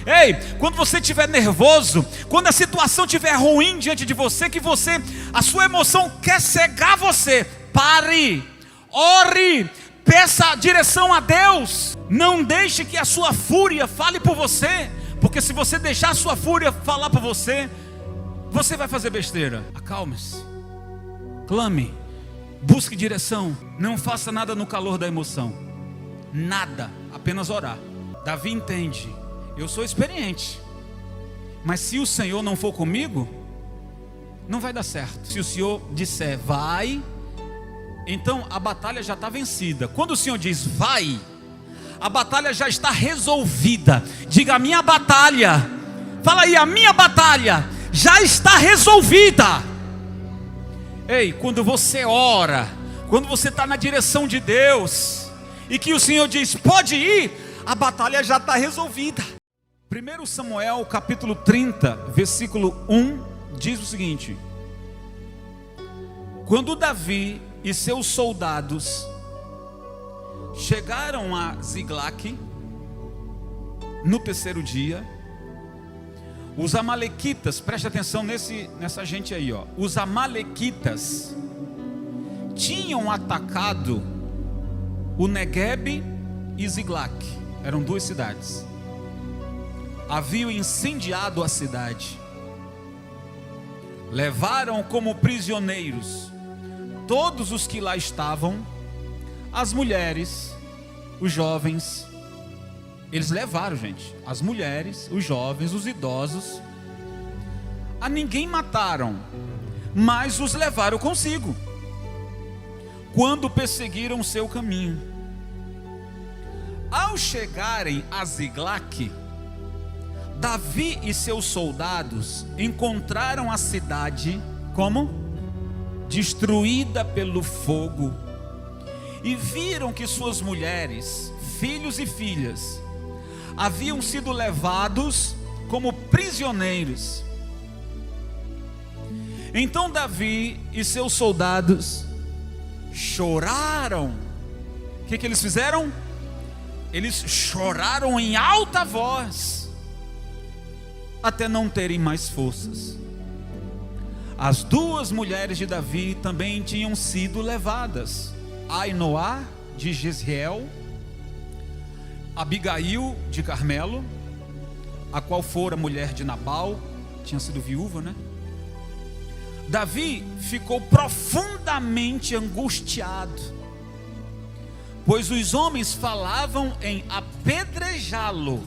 Ei, quando você estiver nervoso, quando a situação estiver ruim diante de você, que a sua emoção quer cegar você, pare, ore, peça direção a Deus. Não deixe que a sua fúria fale por você, porque se você deixar a sua fúria falar por você, você vai fazer besteira. Acalme-se, clame, busque direção. Não faça nada no calor da emoção, nada, apenas orar. Davi entende: eu sou experiente, mas se o Senhor não for comigo, não vai dar certo. Se o Senhor disser vai, então a batalha já está vencida. Quando o Senhor diz vai, a batalha já está resolvida. Diga: a minha batalha, fala aí, a minha batalha já está resolvida. Ei, quando você ora, quando você está na direção de Deus, e que o Senhor diz pode ir, a batalha já está resolvida. 1 Samuel capítulo 30, versículo 1, diz o seguinte: quando Davi e seus soldados chegaram a Ziglague, no terceiro dia, os amalequitas, preste atenção nessa gente aí, ó. Os amalequitas tinham atacado o Neguebe e Ziglague, eram duas cidades. Haviam incendiado a cidade, levaram como prisioneiros todos os que lá estavam, as mulheres, os jovens. Eles levaram, gente, as mulheres, os jovens, os idosos. A ninguém mataram, mas os levaram consigo, quando perseguiram o seu caminho. Ao chegarem a Ziglague, Davi e seus soldados encontraram a cidade como? Destruída pelo fogo, e viram que suas mulheres, filhos e filhas haviam sido levados como prisioneiros. Então Davi e seus soldados choraram. O que eles fizeram? Eles choraram em alta voz, até não terem mais forças. As duas mulheres de Davi também tinham sido levadas: Ainoá de Jezreel, Abigail de Carmelo, a qual fora mulher de Nabal, tinha sido viúva, né? Davi ficou profundamente angustiado, pois os homens falavam em apedrejá-lo.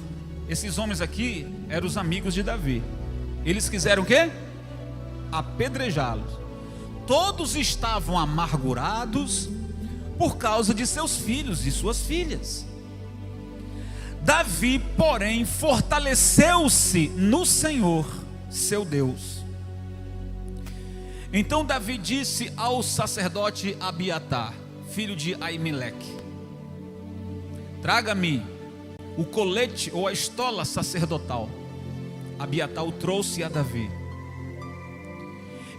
Esses homens aqui eram os amigos de Davi. Eles quiseram o quê? Apedrejá-los. Todos estavam amargurados por causa de seus filhos e suas filhas. Davi, porém, fortaleceu-se no Senhor, seu Deus. Então Davi disse ao sacerdote Abiatar, filho de Aimeleque: traga-me o colete ou a estola sacerdotal. Abiatar o trouxe a Davi.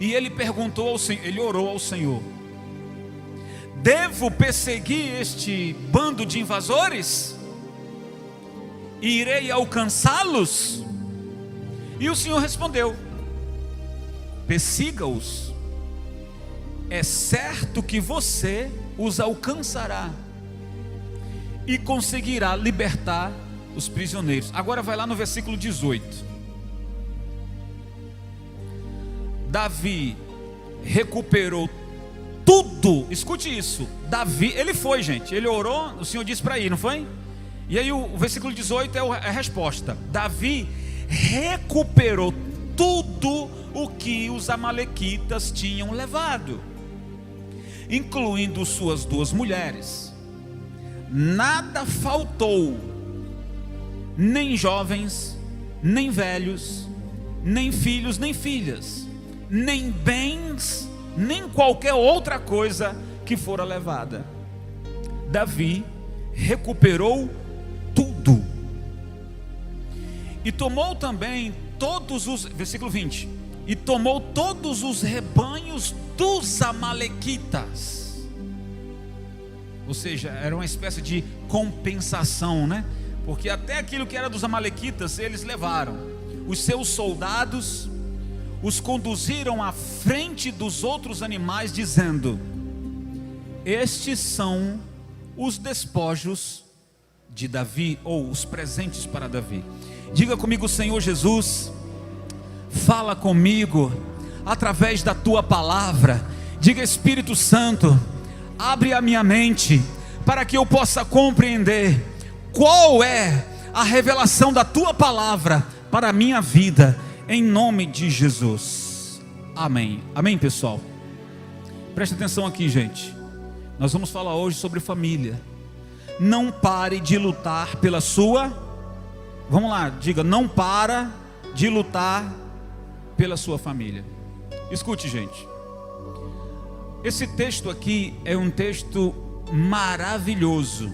E ele perguntou ao Senhor, ele orou ao Senhor: devo perseguir este bando de invasores? E irei alcançá-los? E o Senhor respondeu: persiga-os, é certo que você os alcançará e conseguirá libertar os prisioneiros. Agora vai lá no versículo 18. Davi recuperou tudo. Escute isso. Davi, ele foi, gente, ele orou, o Senhor disse para ir, não foi? E aí o versículo 18 é a resposta. Davi recuperou tudo o que os amalequitas tinham levado, incluindo suas duas mulheres. Nada faltou, nem jovens, nem velhos, nem filhos, nem filhas, nem bens, nem qualquer outra coisa que fora levada. Davi recuperou tudo. E tomou também todos os, versículo 20, e tomou todos os rebanhos dos amalequitas. Ou seja, era uma espécie de compensação, né? porque até aquilo que era dos amalequitas eles levaram. Os seus soldados os conduziram à frente dos outros animais, dizendo: estes são os despojos de Davi, ou os presentes para Davi. Diga comigo: Senhor Jesus, fala comigo através da tua palavra. Diga: Espírito Santo, abre a minha mente para que eu possa compreender qual é a revelação da tua palavra para a minha vida, em nome de Jesus. Amém. Amém, pessoal. Preste atenção aqui, gente. Nós vamos falar hoje sobre família. Não pare de lutar pela sua. Vamos lá, diga: não para de lutar pela sua família. Escute, gente. Esse texto aqui é um texto maravilhoso.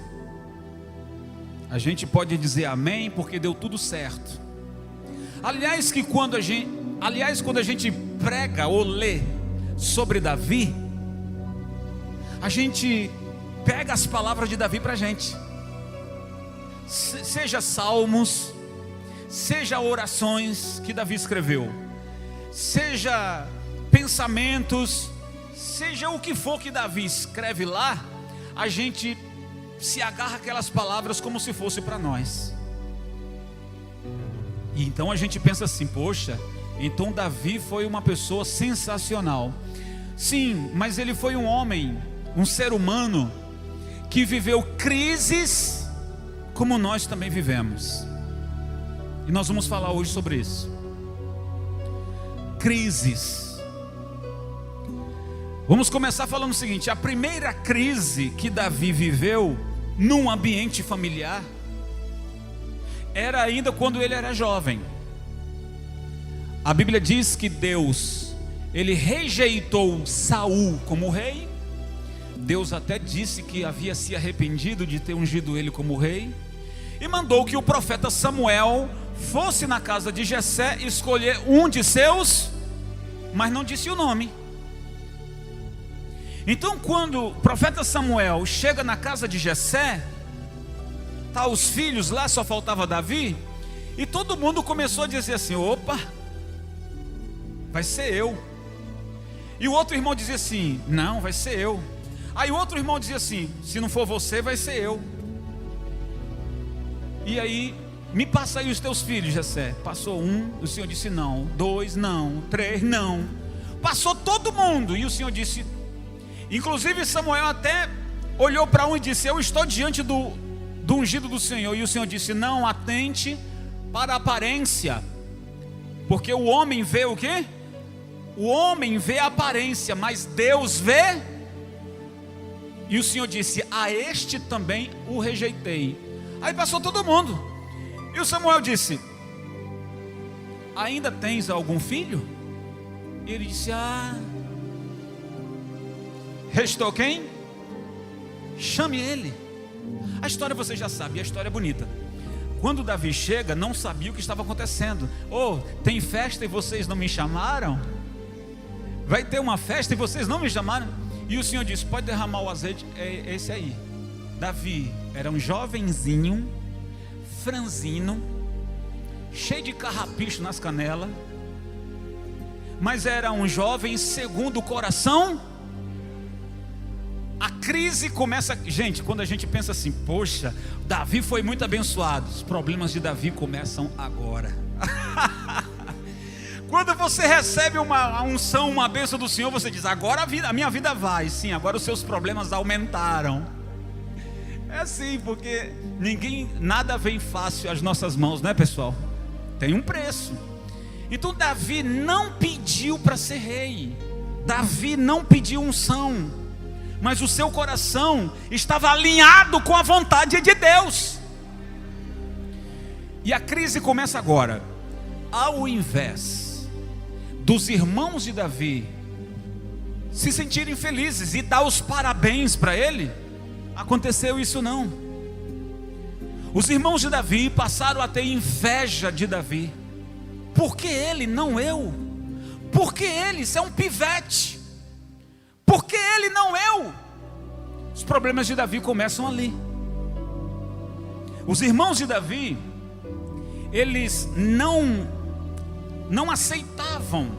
A gente pode dizer amém porque deu tudo certo. Aliás, quando a gente prega ou lê sobre Davi, a gente pega as palavras de Davi para a gente. Seja salmos, seja orações que Davi escreveu, seja pensamentos, seja o que for que Davi escreve lá, a gente se agarra aquelas palavras como se fosse para nós. E então a gente pensa assim: poxa, então Davi foi uma pessoa sensacional. Sim, mas ele foi um homem, um ser humano que viveu crises como nós também vivemos. E nós vamos falar hoje sobre isso. Crises. Vamos começar falando o seguinte: a primeira crise que Davi viveu num ambiente familiar era ainda quando ele era jovem. A Bíblia diz que Deus, ele rejeitou Saul como rei. Deus até disse que havia se arrependido de ter ungido ele como rei, e mandou que o profeta Samuel fosse na casa de Jessé escolher um de seus, mas não disse o nome. Então, quando o profeta Samuel chega na casa de Jessé, tá os filhos lá, só faltava Davi, e todo mundo começou a dizer assim: opa, vai ser eu. E o outro irmão dizia assim: não, vai ser eu. Aí o outro irmão dizia assim: se não for você, vai ser eu. E aí, me passa aí os teus filhos, Jessé. Passou um, o Senhor disse não. 2, não. 3, não. Passou todo mundo, e o Senhor disse. Inclusive Samuel até olhou para um e disse: eu estou diante do ungido do Senhor. E o Senhor disse: não atente para a aparência, porque o homem vê o quê? O homem vê a aparência, mas Deus vê. E o Senhor disse: a este também o rejeitei. Aí passou todo mundo, e o Samuel disse: ainda tens algum filho? E ele disse: restou quem? Chame ele. A história você já sabe, a história é bonita. Quando Davi chega, não sabia o que estava acontecendo. Tem festa e vocês não me chamaram? Vai ter uma festa e vocês não me chamaram? E o Senhor disse: pode derramar o azeite. É esse aí. Davi era um jovenzinho, franzino, cheio de carrapicho nas canelas, mas era um jovem segundo o coração. A crise começa, gente, quando a gente pensa assim: poxa, Davi foi muito abençoado. Os problemas de Davi começam agora. Quando você recebe uma unção, uma bênção do Senhor, você diz: agora a minha vida vai. Sim, agora os seus problemas aumentaram. É assim, porque nada vem fácil às nossas mãos, né, pessoal? Tem um preço. Então Davi não pediu para ser rei. Davi não pediu unção, mas o seu coração estava alinhado com a vontade de Deus. E a crise começa agora. Ao invés dos irmãos de Davi se sentirem felizes e dar os parabéns para ele, aconteceu isso não. Os irmãos de Davi passaram a ter inveja de Davi. Por que ele, não eu? Por que ele? Isso é um pivete. Por que ele, não eu? Os problemas de Davi começam ali. Os irmãos de Davi, eles não aceitavam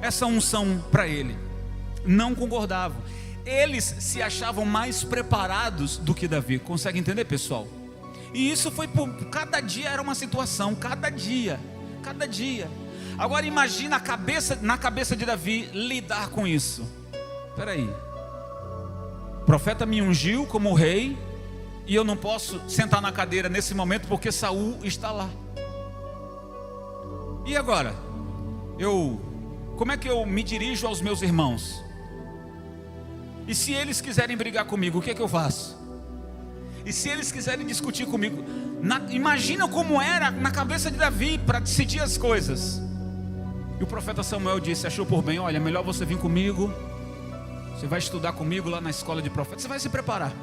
essa unção para ele, não concordavam. Eles se achavam mais preparados do que Davi. Consegue entender, pessoal? E isso foi por cada dia, era uma situação, cada dia. Agora imagina na cabeça de Davi lidar com isso. Espera aí, o profeta me ungiu como rei, e eu não posso sentar na cadeira nesse momento porque Saul está lá. E agora? Como é que eu me dirijo aos meus irmãos? E se eles quiserem brigar comigo, o que é que eu faço? E se eles quiserem discutir comigo? Imagina como era na cabeça de Davi para decidir as coisas. E o profeta Samuel disse, achou por bem, olha, melhor você vir comigo. Você vai estudar comigo lá na escola de profetas. Você vai se preparar.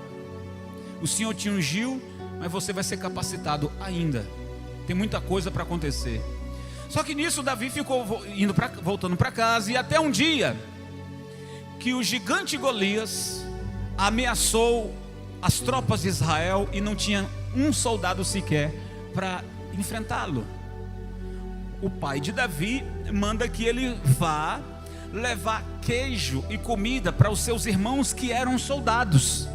O Senhor te ungiu, mas você vai ser capacitado ainda. Tem muita coisa para acontecer. Só que nisso Davi ficou voltando para casa. E até um dia que o gigante Golias ameaçou as tropas de Israel, e não tinha um soldado sequer para enfrentá-lo. O pai de Davi manda que ele vá levar queijo e comida para os seus irmãos que eram soldados.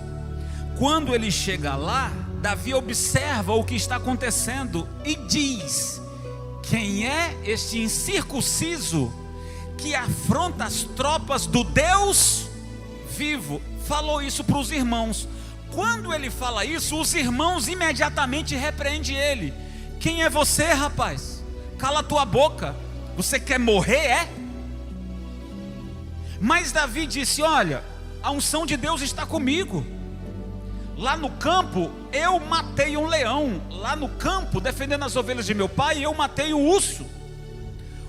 Quando ele chega lá, Davi observa o que está acontecendo e diz: quem é este incircunciso que afronta as tropas do Deus vivo? Falou isso para os irmãos. Quando ele fala isso, os irmãos imediatamente repreendem ele. Quem é você, rapaz? Cala tua boca. Você quer morrer, é? Mas Davi disse, olha, a unção de Deus está comigo. Lá no campo eu matei um leão. Lá no campo, defendendo as ovelhas de meu pai, eu matei um urso.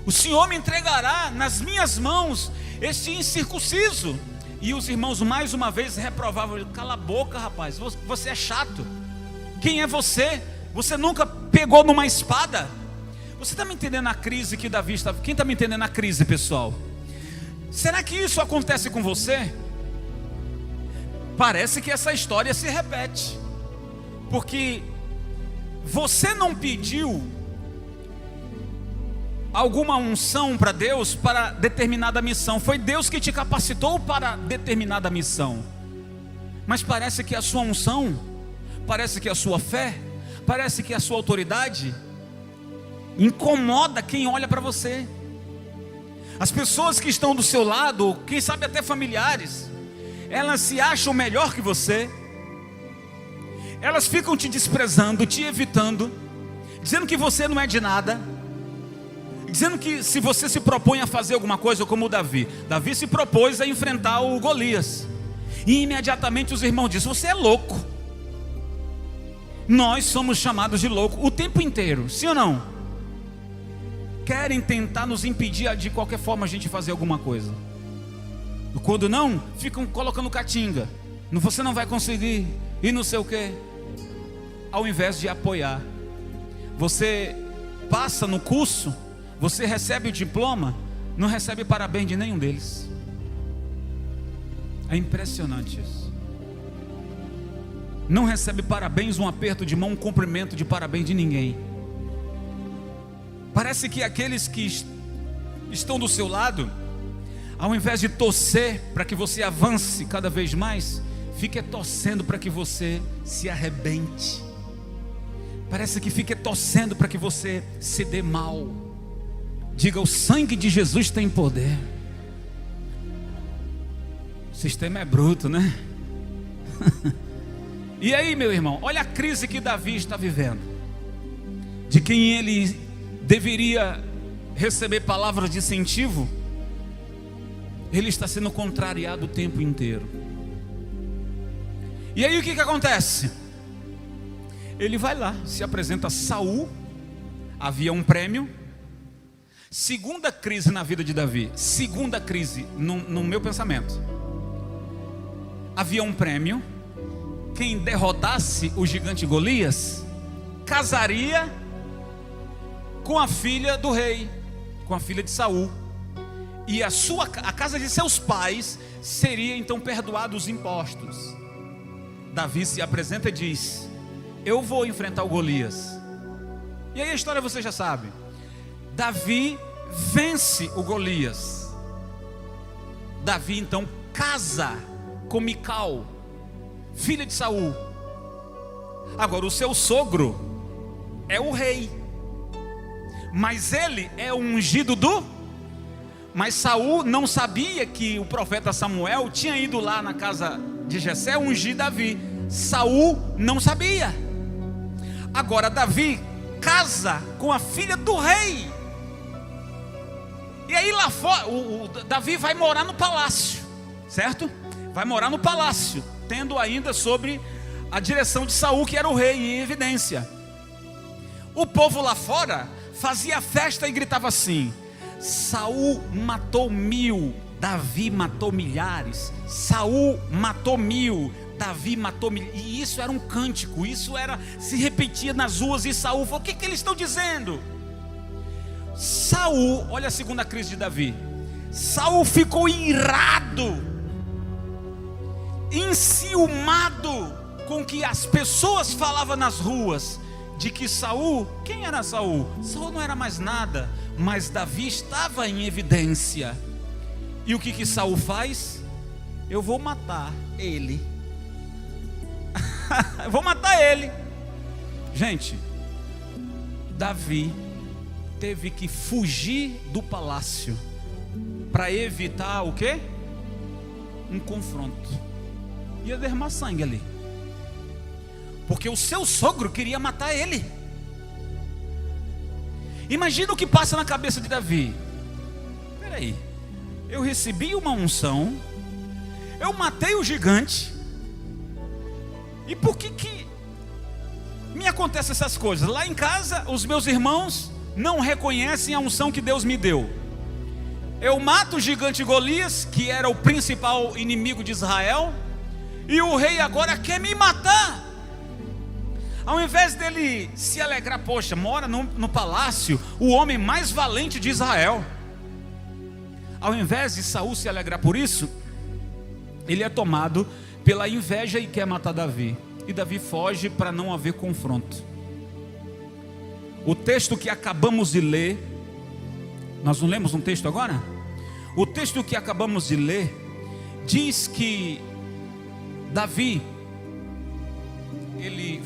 O Senhor me entregará nas minhas mãos este incircunciso. E os irmãos mais uma vez reprovavam. Cala a boca, rapaz, você é chato. Quem é você? Você nunca pegou numa espada? Você está me entendendo a crise que Davi está? Quem está me entendendo a crise, pessoal? Será que isso acontece com você? Parece que essa história se repete, porque você não pediu alguma unção para Deus para determinada missão. Foi Deus que te capacitou para determinada missão. Mas parece que a sua unção, parece que a sua fé, parece que a sua autoridade incomoda quem olha para você. As pessoas que estão do seu lado, quem sabe até familiares, elas se acham melhor que você. Elas ficam te desprezando, te evitando, dizendo que você não é de nada, dizendo que se você se propõe a fazer alguma coisa, como o Davi se propôs a enfrentar o Golias, e imediatamente os irmãos dizem, você é louco. Nós somos chamados de louco o tempo inteiro, sim ou não? Querem tentar nos impedir de qualquer forma a gente fazer alguma coisa. Quando não, ficam colocando catinga, você não vai conseguir, e não sei o que. Ao invés de apoiar, você passa no curso, você recebe o diploma, não recebe parabéns de nenhum deles. É impressionante isso. Não recebe parabéns, um aperto de mão, um cumprimento de parabéns de ninguém. Parece que aqueles que estão do seu lado, ao invés de torcer para que você avance cada vez mais, fica torcendo para que você se arrebente. Parece que fica torcendo para que você se dê mal. Diga, o sangue de Jesus tem poder. O sistema é bruto, né? E aí, meu irmão, olha a crise que Davi está vivendo. De quem ele deveria receber palavras de incentivo, ele está sendo contrariado o tempo inteiro. E aí o que acontece? Ele vai lá, se apresenta a Saul. Havia um prêmio. Segunda crise na vida de Davi. Segunda crise no meu pensamento. Havia um prêmio. Quem derrotasse o gigante Golias casaria com a filha do rei, com a filha de Saul. E a casa de seus pais seria então perdoado os impostos. Davi se apresenta e diz: eu vou enfrentar o Golias. E aí a história você já sabe. Davi vence o Golias. Davi então casa com Mical, filha de Saul. Agora o seu sogro é o rei, mas ele é o ungido do... Mas Saul não sabia que o profeta Samuel tinha ido lá na casa de Jessé ungir Davi. Saul não sabia. Agora Davi casa com a filha do rei. E aí lá fora, Davi vai morar no palácio, certo? Vai morar no palácio, tendo ainda sobre a direção de Saul, que era o rei em evidência. O povo lá fora fazia festa e gritava assim: Saul matou 1000, Davi matou milhares. Saul matou 1000, Davi matou milhares. E isso era um cântico, isso era, se repetia nas ruas. E Saul falou: o que eles estão dizendo? Saul, olha a segunda crise de Davi. Saul ficou irado, enciumado com que as pessoas falavam nas ruas de que Saul, quem era Saul? Saul não era mais nada, mas Davi estava em evidência. E o que Saul faz? Eu vou matar ele. Eu vou matar ele. Gente, Davi teve que fugir do palácio para evitar o quê? Um confronto. Ia derramar sangue ali, porque o seu sogro queria matar ele. Imagina o que passa na cabeça de Davi. Peraí, eu recebi uma unção, eu matei o gigante, e por que me acontecem essas coisas? Lá em casa, os meus irmãos não reconhecem a unção que Deus me deu. Eu mato o gigante Golias, que era o principal inimigo de Israel, e o rei agora quer me matar. Ao invés dele se alegrar, poxa, mora no palácio o homem mais valente de Israel. Ao invés de Saul se alegrar por isso, ele é tomado pela inveja e quer matar Davi. E Davi foge para não haver confronto. O texto que acabamos de ler, nós não lemos um texto agora? O texto que acabamos de ler diz que Davi, ele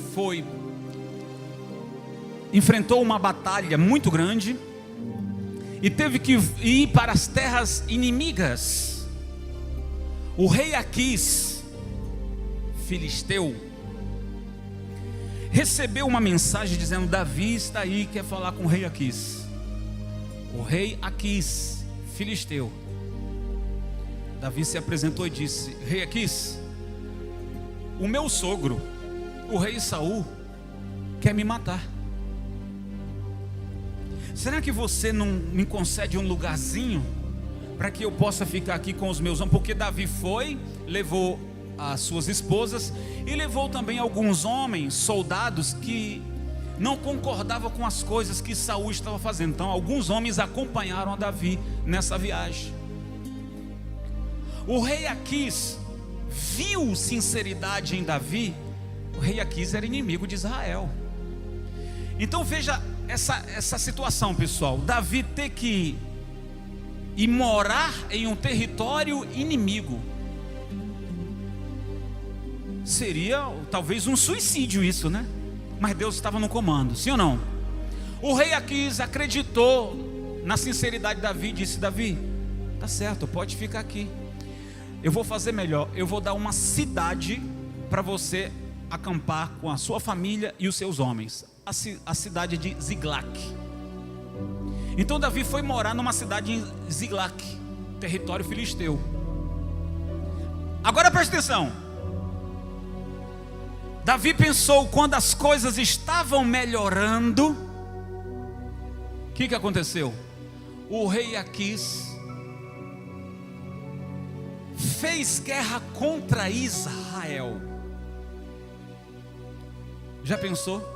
enfrentou uma batalha muito grande e teve que ir para as terras inimigas. O rei Aquis, filisteu, recebeu uma mensagem dizendo: Davi está aí, quer falar com o rei Aquis. O rei Aquis, filisteu. Davi se apresentou e disse: rei Aquis, o meu sogro, o rei Saul, quer me matar. Será que você não me concede um lugarzinho para que eu possa ficar aqui com os meus homens? Porque Davi foi, levou as suas esposas e levou também alguns homens, soldados que não concordavam com as coisas que Saul estava fazendo. Então alguns homens acompanharam a Davi nessa viagem. O rei Aquis viu sinceridade em Davi. O rei Aquis era inimigo de Israel. Então veja essa situação, pessoal. Davi ter que ir morar em um território inimigo. Seria talvez um suicídio isso, né? Mas Deus estava no comando, sim ou não? O rei Aquis acreditou na sinceridade de Davi e disse: Davi, tá certo, pode ficar aqui. Eu vou fazer melhor, eu vou dar uma cidade para você acampar com a sua família e os seus homens. A cidade de Ziglac. Então Davi foi morar numa cidade em Ziglac, território filisteu. Agora presta atenção. Davi pensou, quando as coisas estavam melhorando, o que aconteceu? O rei Aquis fez guerra contra Israel. Já pensou?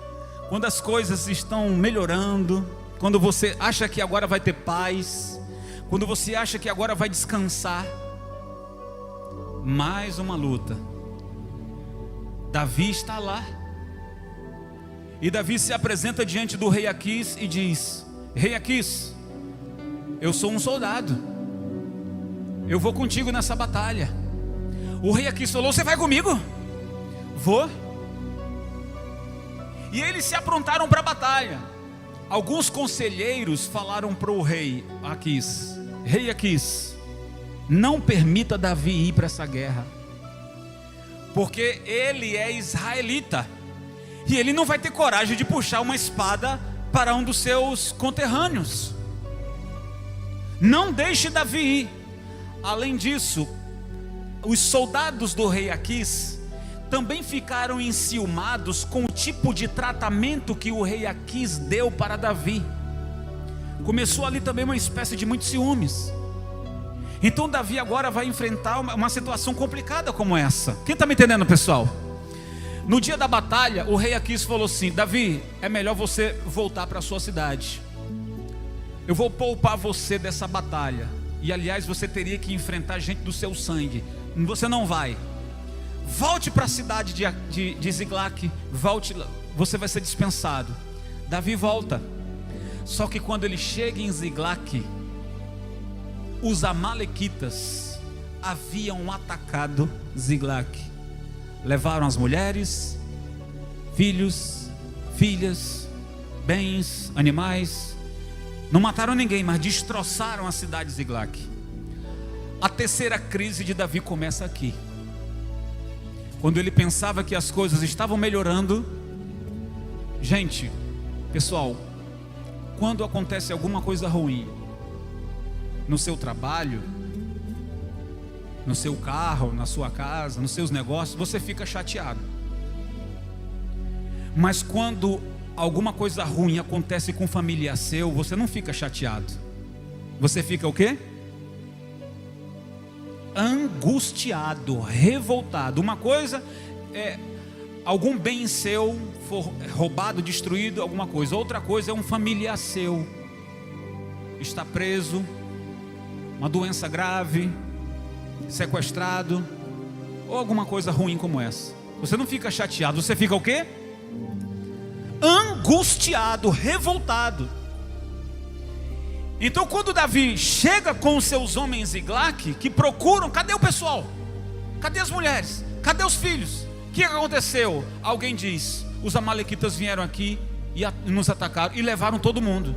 Quando as coisas estão melhorando, quando você acha que agora vai ter paz, quando você acha que agora vai descansar, mais uma luta. Davi está lá, E Davi se apresenta diante do rei Aquis e diz: rei Aquis, eu sou um soldado, eu vou contigo nessa batalha. O rei Aquis falou: você vai comigo? Vou. E eles se aprontaram para a batalha. Alguns conselheiros falaram para o rei Aquis: rei Aquis, não permita Davi ir para essa guerra, porque ele é israelita, e ele não vai ter coragem de puxar uma espada para um dos seus conterrâneos. Não deixe Davi ir. Além disso, os soldados do rei Aquis também ficaram enciumados com o tipo de tratamento que o rei Aquis deu para Davi. Começou ali também uma espécie de muitos ciúmes. Então Davi agora vai enfrentar uma situação complicada como essa. Quem está me entendendo, pessoal? No dia da batalha, o rei Aquis falou assim: Davi, é melhor você voltar para a sua cidade. Eu vou poupar você dessa batalha. E aliás, você teria que enfrentar gente do seu sangue. Você não vai. Volte para a cidade de Ziglac. Volte, você vai ser dispensado. Davi volta. Só que quando ele chega em Ziglac, os amalequitas haviam atacado Ziglac. Levaram as mulheres, filhos, filhas, bens, animais. Não mataram ninguém, mas destroçaram a cidade de Ziglac. A terceira crise de Davi começa aqui. Quando ele pensava que as coisas estavam melhorando. Gente, pessoal, quando acontece alguma coisa ruim no seu trabalho, no seu carro, na sua casa, nos seus negócios, você fica chateado. Mas quando alguma coisa ruim acontece com um familiar seu, você não fica chateado. Você fica o quê? Angustiado, revoltado. Uma coisa é algum bem seu for roubado, destruído, alguma coisa. Outra coisa é um familiar seu está preso, uma doença grave, sequestrado, ou alguma coisa ruim como essa. Você não fica chateado, você fica o quê? Angustiado, revoltado. Então quando Davi chega com os seus homens em Ziglac, que procuram, cadê o pessoal? Cadê as mulheres? Cadê os filhos? O que aconteceu? Alguém diz: os amalequitas vieram aqui e nos atacaram e levaram todo mundo.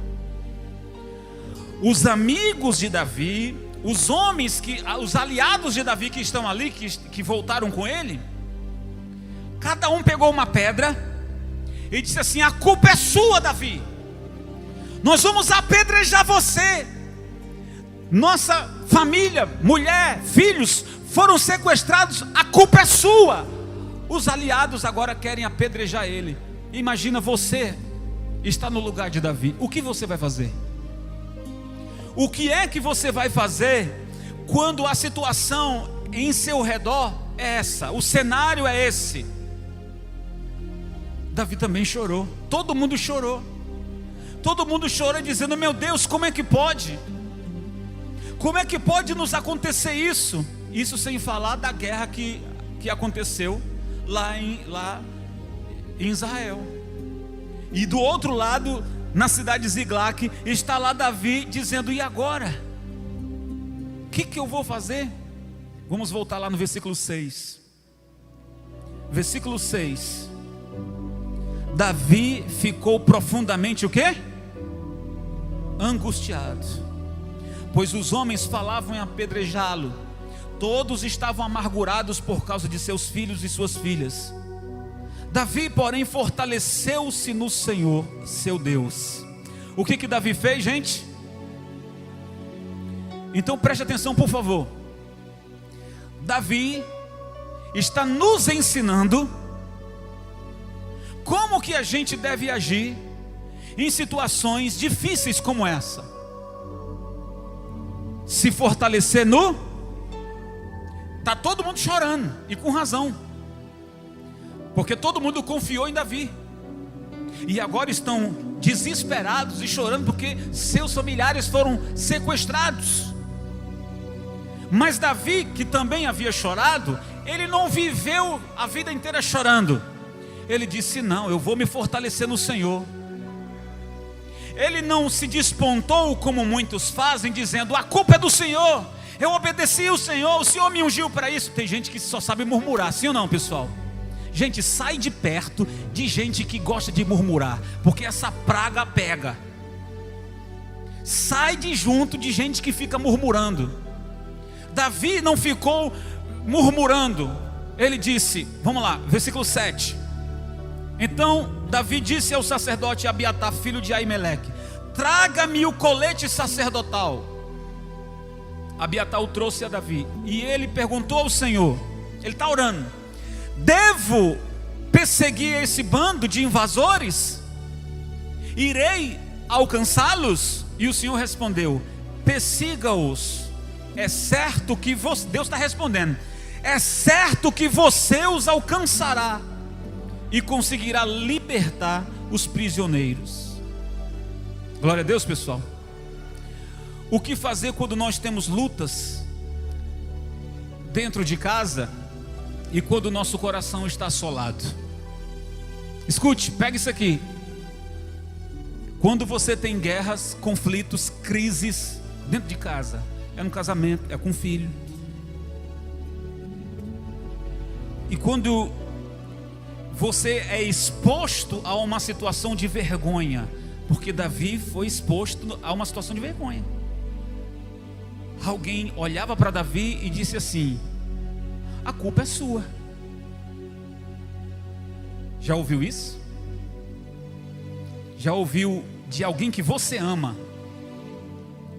Os amigos de Davi, os homens, os aliados de Davi que estão ali, que voltaram com ele, cada um pegou uma pedra e disse assim: a culpa é sua, Davi. Nós vamos apedrejar você. Nossa família, mulher, filhos foram sequestrados. A culpa é sua. Os aliados agora querem apedrejar ele. Imagina, você está no lugar de Davi. O que você vai fazer? O que é que você vai fazer quando a situação em seu redor é essa? O cenário é esse. Davi também chorou. Todo mundo chorou. Todo mundo chorou dizendo: meu Deus, como é que pode? Como é que pode nos acontecer isso? Isso sem falar da guerra que aconteceu lá em Israel. E do outro lado, na cidade de Ziglac, está lá Davi dizendo: e agora? O que eu vou fazer? Vamos voltar lá no versículo 6. Versículo 6. Davi ficou profundamente o quê? Angustiado, pois os homens falavam em apedrejá-lo. Todos estavam amargurados por causa de seus filhos e suas filhas. Davi, porém, fortaleceu-se no Senhor, seu Deus. O que Davi fez, gente? Então preste atenção, por favor. Davi está nos ensinando como que a gente deve agir em situações difíceis como essa. Se fortalecer no... Está todo mundo chorando, e com razão, porque todo mundo confiou em Davi, e agora estão desesperados e chorando porque seus familiares foram sequestrados. Mas Davi, que também havia chorado, ele não viveu a vida inteira chorando. Ele disse: não, eu vou me fortalecer no Senhor. Ele não se despontou como muitos fazem, dizendo: a culpa é do Senhor, eu obedeci o Senhor me ungiu para isso. Tem gente que só sabe murmurar, sim ou não, pessoal? Gente, sai de perto de gente que gosta de murmurar, porque essa praga pega. Sai de junto de gente que fica murmurando. Davi não ficou murmurando. Ele disse, vamos lá, versículo 7. Então Davi disse ao sacerdote Abiatar, filho de Aimeleque: traga-me o colete sacerdotal. Abiatar o trouxe a Davi, e ele perguntou ao Senhor, ele está orando: devo perseguir esse bando de invasores? Irei alcançá-los? E o Senhor respondeu: persiga-os. É certo que você, Deus está respondendo, é certo que você os alcançará e conseguirá libertar os prisioneiros. Glória a Deus, pessoal. O que fazer quando nós temos lutas dentro de casa e quando o nosso coração está assolado? Escute, pega isso aqui. Quando você tem guerras, conflitos, crises dentro de casa, é no casamento, é com o filho. E quando você é exposto a uma situação de vergonha, porque Davi foi exposto a uma situação de vergonha. Alguém olhava para Davi e disse assim: a culpa é sua. Já ouviu isso? Já ouviu de alguém que você ama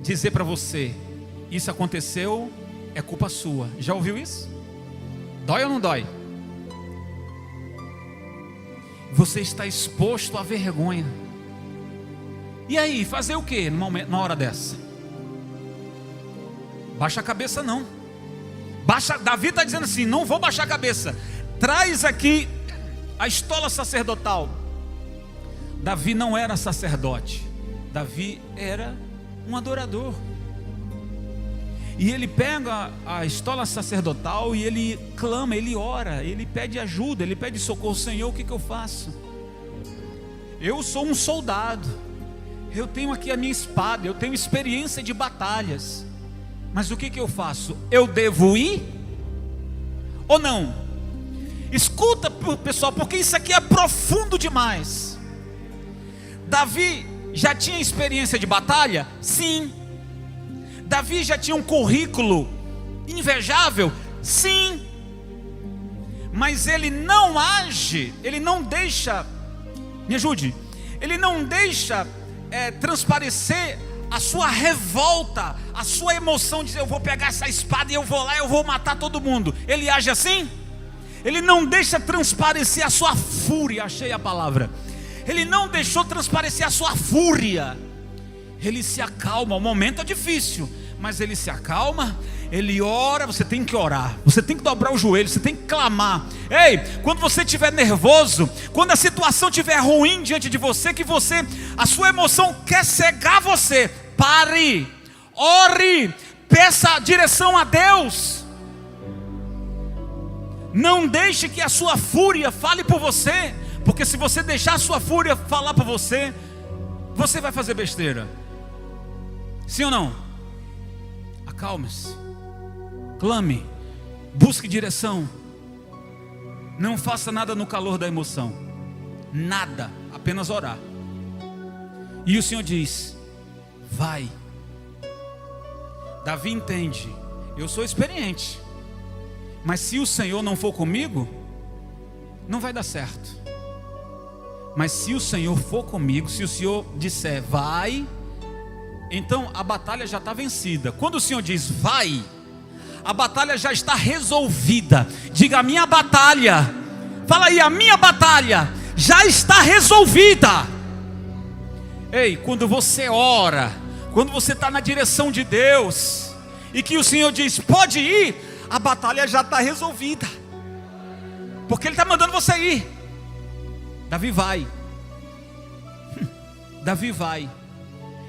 dizer para você: isso aconteceu, é culpa sua? Já ouviu isso? Dói ou não dói? Você está exposto à vergonha. E aí, fazer o que na hora dessa? Baixa a cabeça não. Davi está dizendo assim: não vou baixar a cabeça. Traz aqui a estola sacerdotal. Davi não era sacerdote, Davi era um adorador. E ele pega a estola sacerdotal e ele clama, ele ora, ele pede ajuda, ele pede socorro. Senhor, o que eu faço? Eu sou um soldado, eu tenho aqui a minha espada, eu tenho experiência de batalhas, mas o que eu faço? Eu devo ir ou não? Escuta, pessoal, porque isso aqui é profundo demais. Davi já tinha experiência de batalha? Sim. Davi já tinha um currículo invejável? Sim. Mas ele não age, ele não deixa, me ajude, ele não deixa transparecer a sua revolta, a sua emoção de dizer: eu vou pegar essa espada e eu vou lá, eu vou matar todo mundo. Ele age assim? Ele não deixa transparecer a sua fúria, achei a palavra. Ele não deixou transparecer a sua fúria. Ele se acalma, o momento é difícil, mas ele se acalma, ele ora. Você tem que orar, você tem que dobrar o joelho, você tem que clamar. Ei, quando você estiver nervoso, quando a situação estiver ruim diante de você, que a sua emoção quer cegar você, pare, ore, peça direção a Deus. Não deixe que a sua fúria fale por você, porque se você deixar a sua fúria falar por você, você vai fazer besteira. Sim ou não? Acalme-se, clame, busque direção. Não faça nada no calor da emoção, nada, apenas orar. E o Senhor diz: vai. Davi entende: eu sou experiente, mas se o Senhor não for comigo, não vai dar certo. Mas se o Senhor for comigo, se o Senhor disser vai, então a batalha já está vencida. Quando o Senhor diz vai, a batalha já está resolvida. Diga: a minha batalha, fala aí, a minha batalha já está resolvida. Ei, quando você ora, quando você está na direção de Deus, e que o Senhor diz pode ir, a batalha já está resolvida, porque Ele está mandando você ir. Davi vai. Davi vai.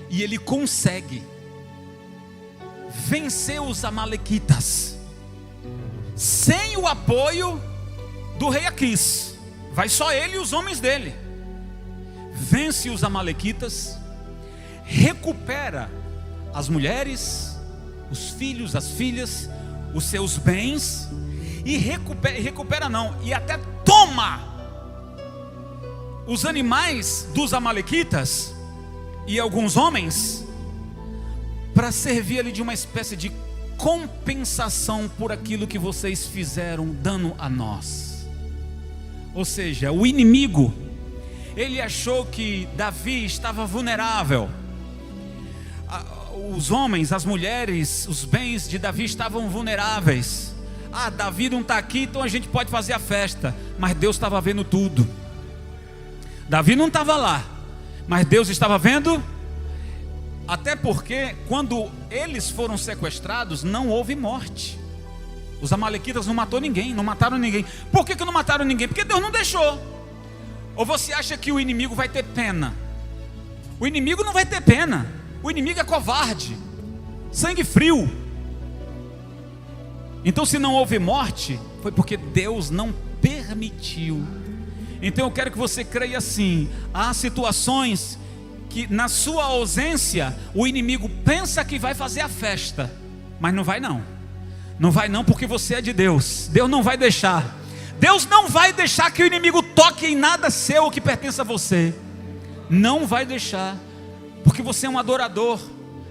E ele consegue vencer os amalequitas sem o apoio do rei Aquis. Vai só ele e os homens dele. Vence os amalequitas, recupera as mulheres, os filhos, as filhas, os seus bens, e e até toma os animais dos amalequitas e alguns homens, para servir ali de uma espécie de compensação por aquilo que vocês fizeram dano a nós. Ou seja, o inimigo, ele achou que Davi estava vulnerável. Os homens, as mulheres, os bens de Davi estavam vulneráveis. Davi não está aqui, então a gente pode fazer a festa. Mas Deus estava vendo tudo. Davi não estava lá, mas Deus estava vendo. Até porque quando eles foram sequestrados, não houve morte. Os amalequitas não mataram ninguém. Por que não mataram ninguém? Porque Deus não deixou. Ou você acha que o inimigo vai ter pena? O inimigo não vai ter pena. O inimigo é covarde, sangue frio. Então, se não houve morte, foi porque Deus não permitiu. Então eu quero que você creia assim: há situações que na sua ausência o inimigo pensa que vai fazer a festa, mas não vai não. Não vai não, porque você é de Deus. Deus não vai deixar. Deus não vai deixar que o inimigo toque em nada seu que pertence a você. Não vai deixar, porque você é um adorador,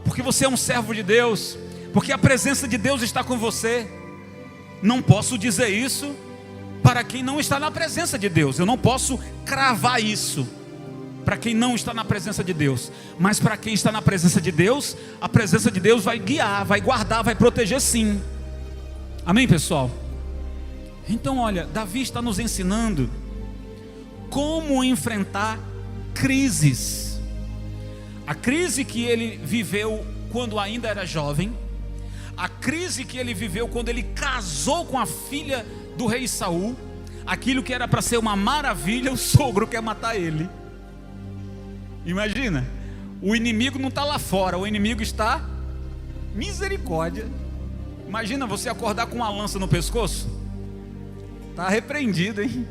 porque você é um servo de Deus, porque a presença de Deus está com você. Não posso dizer isso para quem não está na presença de Deus. Eu não posso cravar isso para quem não está na presença de Deus. Mas para quem está na presença de Deus, a presença de Deus vai guiar, vai guardar, vai proteger sim. Amém, pessoal? Então olha, Davi está nos ensinando como enfrentar crises. A crise que ele viveu quando ainda era jovem, a crise que ele viveu quando ele casou com a filha do rei Saul, aquilo que era para ser uma maravilha, o sogro quer matar ele. Imagina, o inimigo não está lá fora, o inimigo está, misericórdia. Imagina você acordar com uma lança no pescoço. Está repreendido, hein?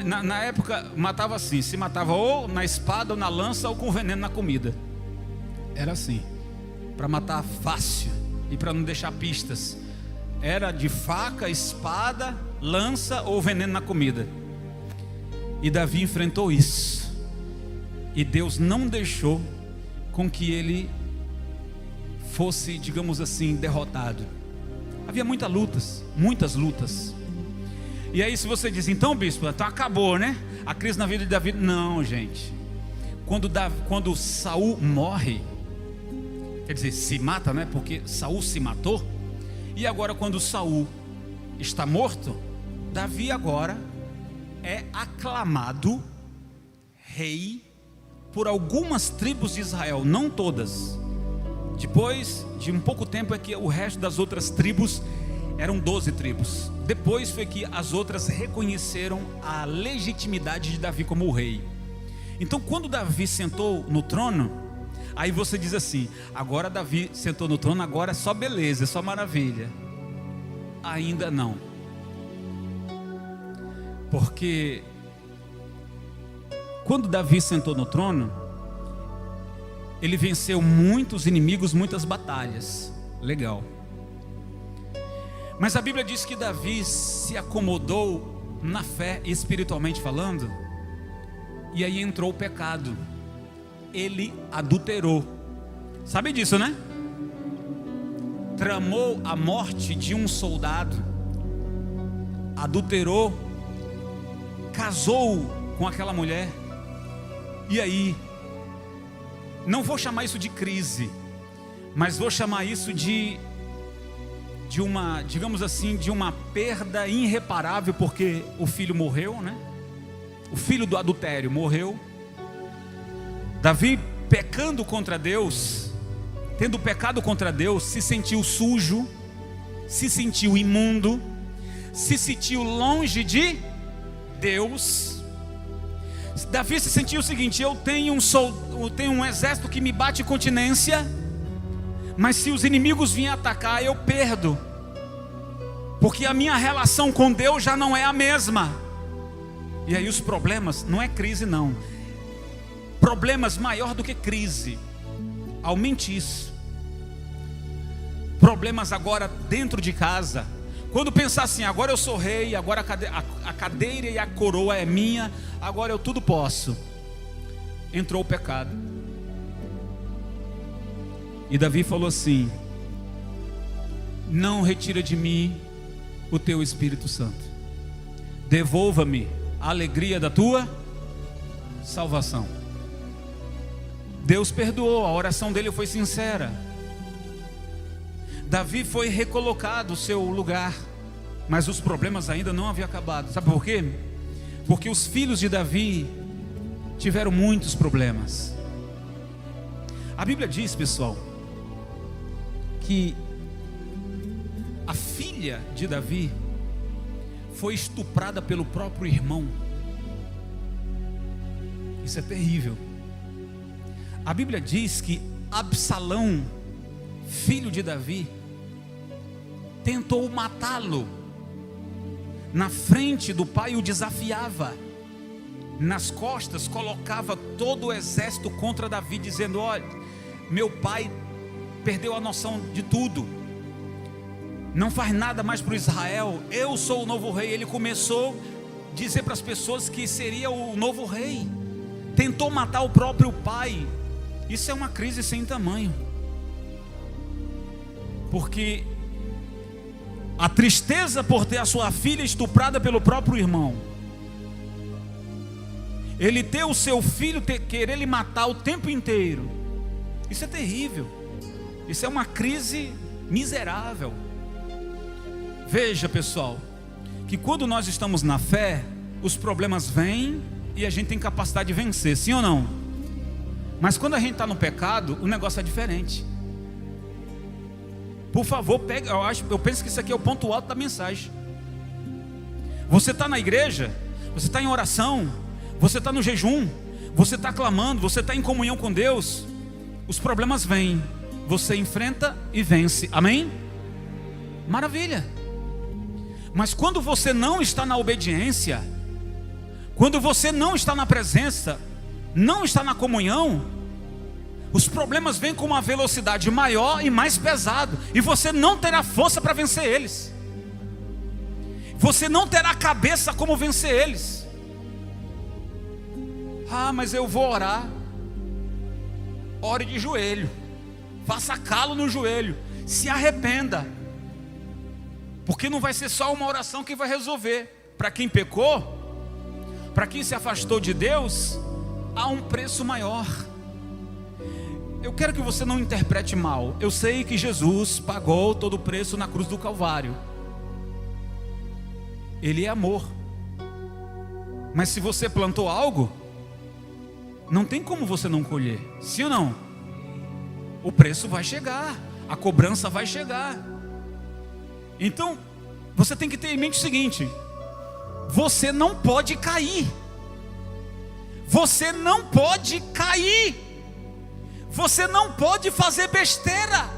Na época matava assim, se matava ou na espada ou na lança ou com veneno na comida. Era assim, para matar fácil e para não deixar pistas. Era de faca, espada, lança ou veneno na comida. E Davi enfrentou isso, e Deus não deixou com que ele fosse, digamos assim, derrotado. Havia muitas lutas. E aí se você diz, então bispo, então acabou, né? A crise na vida de Davi. Não, gente. Quando Saul morre, quer dizer, se mata, né? Porque Saul se matou. E agora quando Saul está morto, Davi agora é aclamado rei por algumas tribos de Israel, não todas. Depois de um pouco tempo é que o resto das outras tribos, eram 12 tribos. Depois foi que as outras reconheceram a legitimidade de Davi como o rei. Então quando Davi sentou no trono, aí você diz assim, agora Davi sentou no trono, agora é só beleza, é só maravilha. Ainda não. Porque quando Davi sentou no trono, ele venceu muitos inimigos, muitas batalhas. Legal. Mas a Bíblia diz que Davi se acomodou na fé, espiritualmente falando, e aí entrou o pecado. Ele adulterou. Sabe disso, né? Tramou a morte de um soldado, adulterou, casou com aquela mulher. E aí, não vou chamar isso de crise, mas vou chamar isso de uma, digamos assim, de uma perda irreparável, porque o filho morreu, né? O filho do adultério morreu. Davi, pecando contra Deus, tendo pecado contra Deus, se sentiu sujo, se sentiu imundo, se sentiu longe de Deus. Davi se sentiu o seguinte: eu tenho um exército que me bate continência, mas se os inimigos virem atacar, eu perdo, porque a minha relação com Deus já não é a mesma. E aí os problemas, não é crise não, problemas maior do que crise, aumente isso. Problemas agora dentro de casa, quando pensar assim, agora eu sou rei, agora a cadeira e a coroa é minha, agora eu tudo posso, entrou o pecado. E Davi falou assim: não retira de mim o teu Espírito Santo, devolva-me a alegria da tua salvação. Deus perdoou, a oração dele foi sincera. Davi foi recolocado no seu lugar, mas os problemas ainda não haviam acabado. Sabe por quê? Porque os filhos de Davi tiveram muitos problemas. A Bíblia diz, pessoal, que a filha de Davi foi estuprada pelo próprio irmão. Isso é terrível. A Bíblia diz que Absalão, filho de Davi, tentou matá-lo. Na frente do pai o desafiava, nas costas colocava todo o exército contra Davi, dizendo: olha, meu pai perdeu a noção de tudo, não faz nada mais para Israel, eu sou o novo rei. Ele começou a dizer para as pessoas que seria o novo rei, tentou matar o próprio pai. Isso é uma crise sem tamanho, porque a tristeza por ter a sua filha estuprada pelo próprio irmão, ele ter o seu filho querer ele matar o tempo inteiro, isso é terrível, isso é uma crise miserável. Veja, pessoal, que quando nós estamos na fé, os problemas vêm e a gente tem capacidade de vencer, sim ou não? Mas quando a gente está no pecado, o negócio é diferente. Por favor, pegue, eu penso que isso aqui é o ponto alto da mensagem. Você está na igreja, você está em oração, você está no jejum, você está clamando, você está em comunhão com Deus, os problemas vêm, você enfrenta e vence, amém? Maravilha. Mas quando você não está na obediência, quando você não está na presença, não está na comunhão, os problemas vêm com uma velocidade maior e mais pesado, e você não terá força para vencer eles, você não terá cabeça como vencer eles. Ah, mas eu vou orar. Ore de joelho, faça calo no joelho, se arrependa, porque não vai ser só uma oração que vai resolver. Para quem pecou, para quem se afastou de Deus, há um preço maior. Eu quero que você não interprete mal. Eu sei que Jesus pagou todo o preço na cruz do Calvário. Ele é amor. Mas se você plantou algo, não tem como você não colher, sim ou não? O preço vai chegar, a cobrança vai chegar. Então, você tem que ter em mente o seguinte: você não pode cair. Você não pode cair. Você não pode fazer besteira.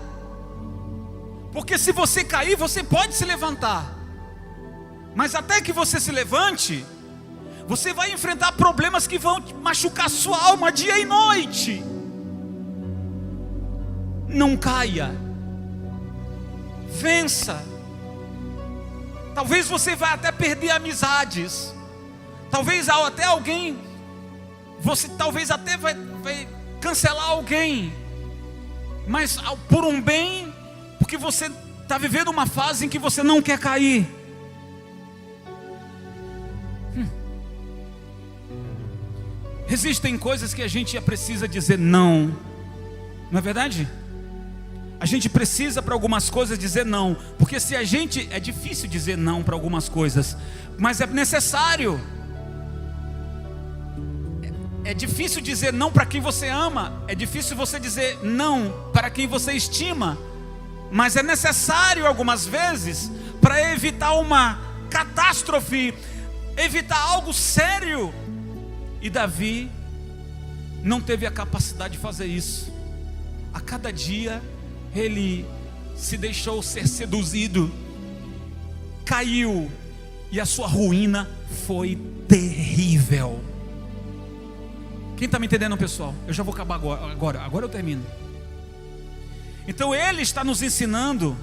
Porque se você cair, você pode se levantar. Mas até que você se levante, você vai enfrentar problemas que vão machucar sua alma dia e noite. Não caia. Vença. Talvez você vai até perder amizades. Talvez até alguém, você talvez até vai cancelar alguém, mas por um bem, porque você está vivendo uma fase em que você não quer cair. Existem coisas que a gente precisa dizer não, não é verdade? A gente precisa para algumas coisas dizer não, porque se a gente, é difícil dizer não para algumas coisas, mas é necessário. É difícil dizer não para quem você ama, é difícil você dizer não para quem você estima, mas é necessário algumas vezes para evitar uma catástrofe, evitar algo sério. E Davi não teve a capacidade de fazer isso. A cada dia ele se deixou ser seduzido, caiu, e a sua ruína foi terrível. Quem está me entendendo, pessoal? Eu já vou acabar agora eu termino. Então ele está nos ensinando,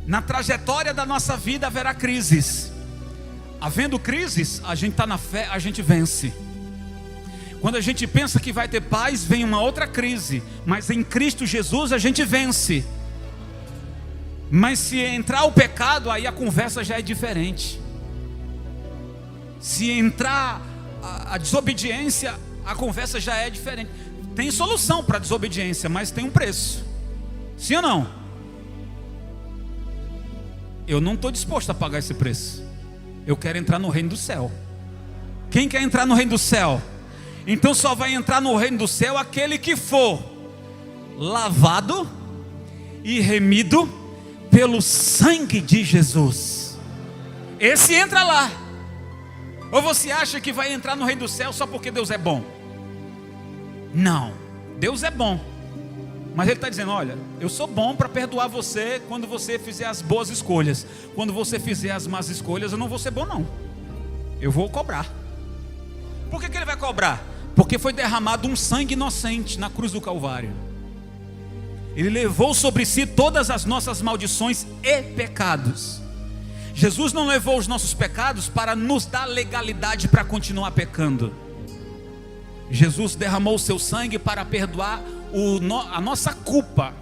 na trajetória da nossa vida haverá crises. Havendo crises, a gente está na fé, a gente vence. Quando a gente pensa que vai ter paz, vem uma outra crise. Mas em Cristo Jesus a gente vence. Mas se entrar o pecado, aí a conversa já é diferente. Se entrar a desobediência, a conversa já é diferente. Tem solução para a desobediência, mas tem um preço. Sim ou não? Eu não estou disposto a pagar esse preço. Eu quero entrar no reino do céu. Quem quer entrar no reino do céu? Então só vai entrar no reino do céu aquele que for lavado e remido pelo sangue de Jesus. Esse entra lá. Ou você acha que vai entrar no reino do céu só porque Deus é bom? Não, Deus é bom. Mas Ele está dizendo, olha, eu sou bom para perdoar você quando você fizer as boas escolhas. Quando você fizer as más escolhas, eu não vou ser bom não. Eu vou cobrar. Por que Ele vai cobrar? Porque foi derramado um sangue inocente na cruz do Calvário. Ele levou sobre si todas as nossas maldições e pecados. Jesus não levou os nossos pecados para nos dar legalidade para continuar pecando. Jesus derramou o seu sangue para perdoar a nossa culpa.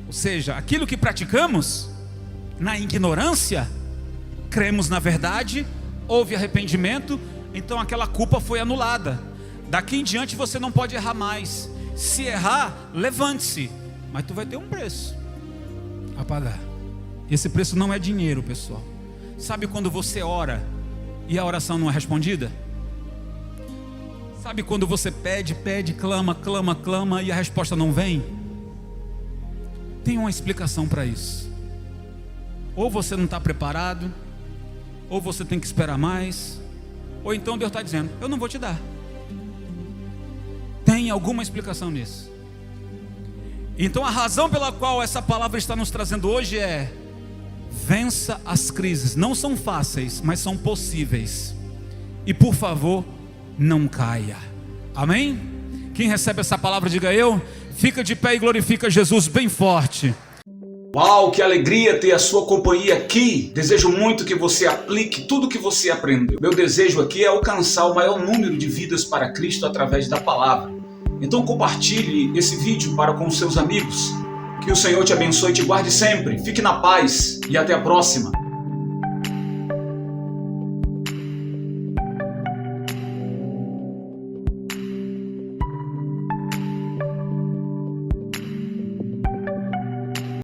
Ou seja, aquilo que praticamos na ignorância, cremos na verdade, houve arrependimento, então aquela culpa foi anulada. Daqui em diante você não pode errar mais. Se errar, levante-se, mas tu vai ter um preço a pagar. Esse preço não é dinheiro, pessoal. Sabe quando você ora e a oração não é respondida? Sabe quando você pede, clama e a resposta não vem? Tem uma explicação para isso. Ou você não está preparado, ou você tem que esperar mais, ou então Deus está dizendo, eu não vou te dar. Tem alguma explicação nisso. Então a razão pela qual essa palavra está nos trazendo hoje é: vença as crises. Não são fáceis, mas são possíveis. E por favor, não caia. Amém? Quem recebe essa palavra, diga eu. Fica de pé e glorifica Jesus bem forte. Uau, que alegria ter a sua companhia aqui. Desejo muito que você aplique tudo que você aprendeu. Meu desejo aqui é alcançar o maior número de vidas para Cristo através da palavra. Então compartilhe esse vídeo para com seus amigos. Que o Senhor te abençoe e te guarde sempre. Fique na paz e até a próxima.